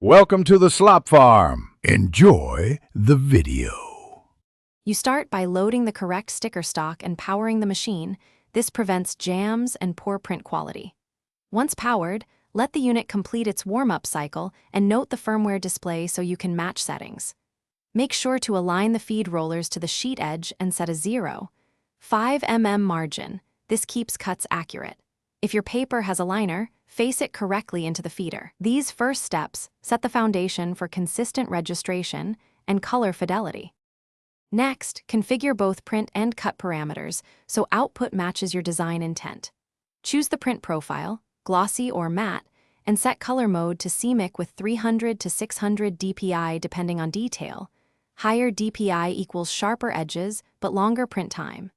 Welcome to the slop farm. Enjoy the video. You start by loading the correct sticker stock and powering the machine. This prevents jams and poor print quality. Once powered, let the unit complete its warm-up cycle and note the firmware display so you can match settings. Make sure to align the feed rollers to the sheet edge and set a 0.5 mm margin. This keeps cuts accurate. If your paper has a liner, face it correctly into the feeder. These first steps set the foundation for consistent registration and color fidelity. Next, configure both print and cut parameters so output matches your design intent. Choose the print profile, glossy or matte, and set color mode to CMYK with 300 to 600 dpi depending on detail. Higher dpi equals sharper edges but longer print time.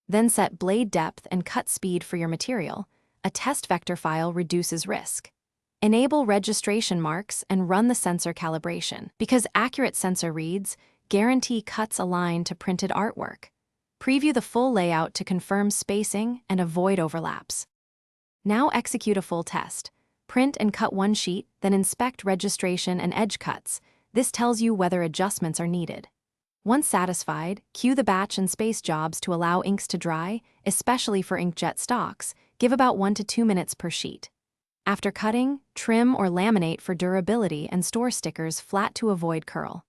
Then set blade depth and cut speed for your material. A test vector file reduces risk. Enable registration marks and run the sensor calibration, because accurate sensor reads guarantee cuts align to printed artwork. Preview the full layout to confirm spacing and avoid overlaps. Now execute a full test. Print and cut one sheet, then inspect registration and edge cuts. This tells you whether adjustments are needed. Once satisfied, cue the batch and space jobs to allow inks to dry, especially for inkjet stocks. Give about 1 to 2 minutes per sheet. After cutting, trim or laminate for durability and store stickers flat to avoid curl.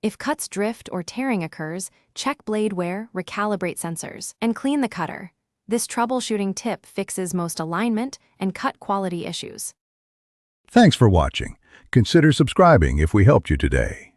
If cuts drift or tearing occurs, check blade wear, recalibrate sensors, and clean the cutter. This troubleshooting tip fixes most alignment and cut quality issues. Thanks for watching. Consider subscribing if we helped you today.